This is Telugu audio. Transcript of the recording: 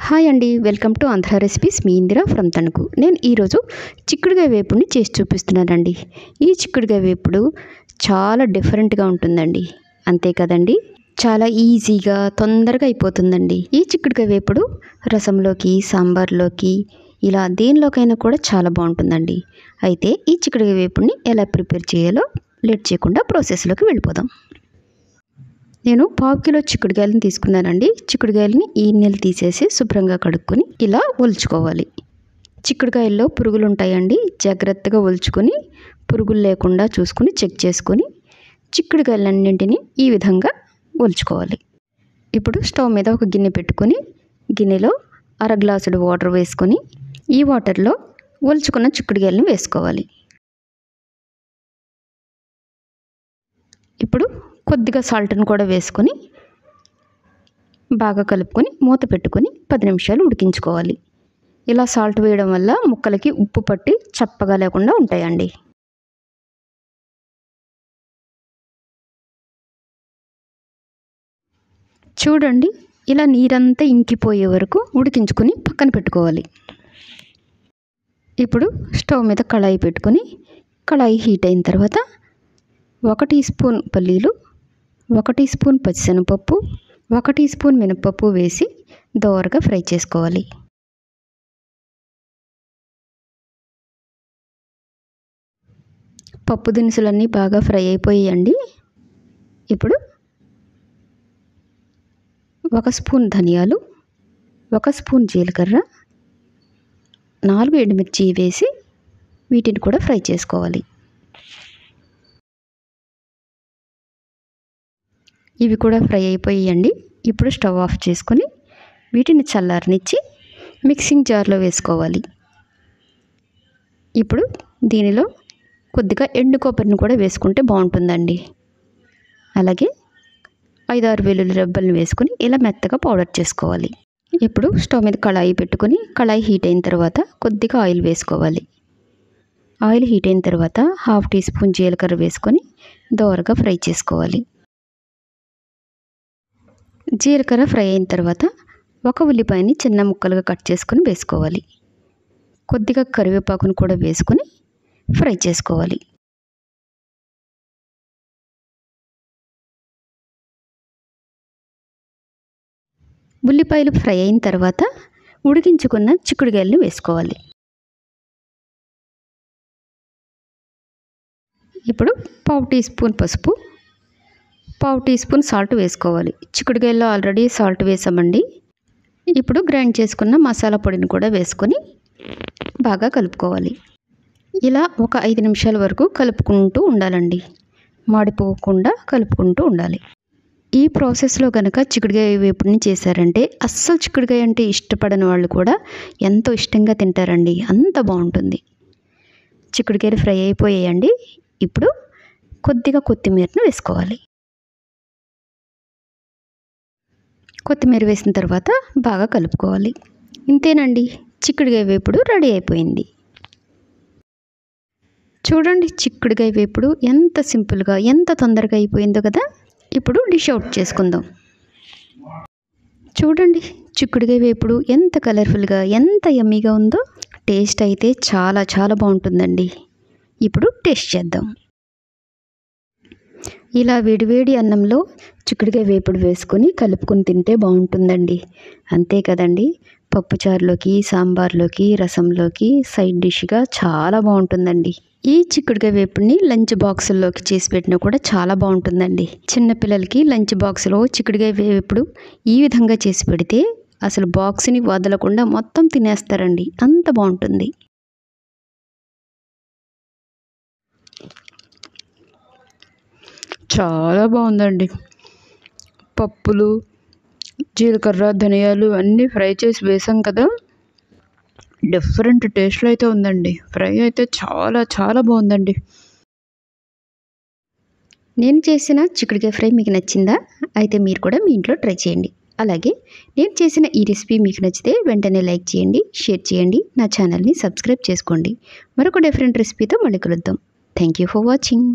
హాయ్ అండి, welcome to Andhra recipes. Me Indira from Tanuku. నేను ఈరోజు చిక్కుడుగాయ వేపుడిని చేసి చూపిస్తున్నానండి. ఈ చిక్కుడుగాయ వేపుడు చాలా డిఫరెంట్గా ఉంటుందండి. అంతే కదండి, చాలా ఈజీగా తొందరగా అయిపోతుందండి. ఈ చిక్కుడుగాయ వేపుడు రసంలోకి, సాంబార్లోకి, ఇలా దేనిలోకైనా కూడా చాలా బాగుంటుందండి. అయితే ఈ చిక్కుడుగాయ వేపుడిని ఎలా ప్రిపేర్ చేయాలో లేట్ చేయకుండా ప్రాసెస్లోకి వెళ్ళిపోదాం. నేను 1/2 కిలో చిక్కుడుకాయలను తీసుకున్నానండి. చిక్కుడుకాయలని ఈ నీళ్ళు తీసేసి శుభ్రంగా కడుక్కొని ఇలా ఒలుచుకోవాలి. చిక్కుడుకాయల్లో పురుగులు ఉంటాయండి, జాగ్రత్తగా ఒలుచుకొని పురుగులు లేకుండా చూసుకొని చెక్ చేసుకొని చిక్కుడుకాయలన్నింటినీ ఈ విధంగా ఒలుచుకోవాలి. ఇప్పుడు స్టవ్ మీద ఒక గిన్నె పెట్టుకొని గిన్నెలో 1/2 గ్లాసుడు వాటర్ వేసుకొని ఈ వాటర్లో ఒలుచుకున్న చిక్కుడుకాయలను వేసుకోవాలి. ఇప్పుడు కొద్దిగా సాల్ట్ని కూడా వేసుకొని బాగా కలుపుకొని మూత పెట్టుకొని 10 నిమిషాలు ఉడికించుకోవాలి. ఇలా సాల్ట్ వేయడం వల్ల ముక్కలకి ఉప్పు పట్టి చప్పగా లేకుండా ఉంటాయండి. చూడండి, ఇలా నీరంతా ఇంకిపోయే వరకు ఉడికించుకొని పక్కన పెట్టుకోవాలి. ఇప్పుడు స్టవ్ మీద కళాయి పెట్టుకొని కళాయి హీట్ అయిన తర్వాత 1 టీ స్పూన్ పల్లీలు, 1 టీ స్పూన్ పచ్చిశనగపప్పు, 1 టీ స్పూన్ మినపప్పు వేసి దోరగా ఫ్రై చేసుకోవాలి. పప్పు దినుసులన్నీ బాగా ఫ్రై అయిపోయాయండి. ఇప్పుడు 1 స్పూన్ ధనియాలు, 1 స్పూన్ జీలకర్ర, 4 ఎండుమిర్చి వేసి వీటిని కూడా ఫ్రై చేసుకోవాలి. ఇవి కూడా ఫ్రై అయిపోయాయండి. ఇప్పుడు స్టవ్ ఆఫ్ చేసుకొని వీటిని చల్లారనిచ్చి మిక్సింగ్ జార్లో వేసుకోవాలి. ఇప్పుడు దీనిలో కొద్దిగా ఎండు కొబ్బరిని కూడా వేసుకుంటే బాగుంటుందండి. అలాగే 5-6 వెల్లుల్లి రెబ్బలను వేసుకొని ఇలా మెత్తగా పౌడర్ చేసుకోవాలి. ఇప్పుడు స్టవ్ మీద కళాయి పెట్టుకొని కళాయి హీట్ అయిన తర్వాత కొద్దిగా ఆయిల్ వేసుకోవాలి. ఆయిల్ హీట్ అయిన తర్వాత 1/2 టీ స్పూన్ జీలకర్ర వేసుకొని దోరగా ఫ్రై చేసుకోవాలి. జీలకర్ర ఫ్రై అయిన తర్వాత 1 ఉల్లిపాయని చిన్న ముక్కలుగా కట్ చేసుకొని వేసుకోవాలి. కొద్దిగా కరివేపాకును కూడా వేసుకొని ఫ్రై చేసుకోవాలి. ఉల్లిపాయలు ఫ్రై అయిన తర్వాత ఉడికించుకున్న చిక్కుడుకాయలను వేసుకోవాలి. ఇప్పుడు 1/2 టీ స్పూన్ పసుపు, 1/2 టీ స్పూన్ సాల్ట్ వేసుకోవాలి. చిక్కుడుకాయల్లో ఆల్రెడీ సాల్ట్ వేసామండి. ఇప్పుడు గ్రైండ్ చేసుకున్న మసాలా పొడిని కూడా వేసుకొని బాగా కలుపుకోవాలి. ఇలా ఒక 5 నిమిషాల వరకు కలుపుకుంటూ ఉండాలండి. మాడిపోకుండా కలుపుకుంటూ ఉండాలి. ఈ ప్రాసెస్లో కనుక చిక్కుడుకాయ వేపుడిని చేశారంటే అస్సలు చిక్కుడుకాయ అంటే ఇష్టపడని వాళ్ళు కూడా ఎంతో ఇష్టంగా తింటారండి. అంత బాగుంటుంది. చిక్కుడుకాయలు ఫ్రై అయిపోయాయండి. ఇప్పుడు కొద్దిగా కొత్తిమీరను వేసుకోవాలి. కొత్తిమీర వేసిన తర్వాత బాగా కలుపుకోవాలి. ఇంతేనండి, చిక్కుడుకాయ వేపుడు రెడీ అయిపోయింది. చూడండి, చిక్కుడుకాయ వేపుడు ఎంత సింపుల్గా, ఎంత తొందరగా అయిపోయిందో కదా. ఇప్పుడు డిష్ అవుట్ చేసుకుందాం. చూడండి, చిక్కుడుకాయ వేపుడు ఎంత కలర్ఫుల్గా, ఎంత యమ్మీగా ఉందో. టేస్ట్ అయితే చాలా చాలా బాగుంటుందండి. ఇప్పుడు టేస్ట్ చేద్దాం. ఇలా వేడివేడి అన్నంలో చిక్కుడుకాయ వేపుడు వేసుకొని కలుపుకొని తింటే బాగుంటుందండి. అంతే కదండి, పప్పుచారులోకి, సాంబార్లోకి, రసంలోకి సైడ్ డిష్గా చాలా బాగుంటుందండి. ఈ చిక్కుడుకాయ వేపుడిని లంచ్ బాక్సుల్లోకి చేసి పెట్టినా కూడా చాలా బాగుంటుందండి. చిన్నపిల్లలకి లంచ్ బాక్స్లో చిక్కుడుకాయ వేపుడు ఈ విధంగా చేసి పెడితే అసలు బాక్స్ని వదలకుండా మొత్తం తినేస్తారండి. అంత బాగుంటుంది. చాలా బాగుందండి. పప్పులు, జీలకర్ర, ధనియాలు అన్నీ ఫ్రై చేసి వేసాం కదా. డిఫరెంట్ టేస్ట్లో అయితే ఉందండి. ఫ్రై అయితే చాలా చాలా బాగుందండి. నేను చేసిన చిక్కుడుకాయ ఫ్రై మీకు నచ్చిందా? అయితే మీరు కూడా మీ ఇంట్లో ట్రై చేయండి. అలాగే నేను చేసిన ఈ రెసిపీ మీకు నచ్చితే వెంటనే లైక్ చేయండి, షేర్ చేయండి, నా ఛానల్ని సబ్స్క్రైబ్ చేసుకోండి. మరొక డిఫరెంట్ రెసిపీతో మళ్ళీ కలుద్దాం. Thank you for watching.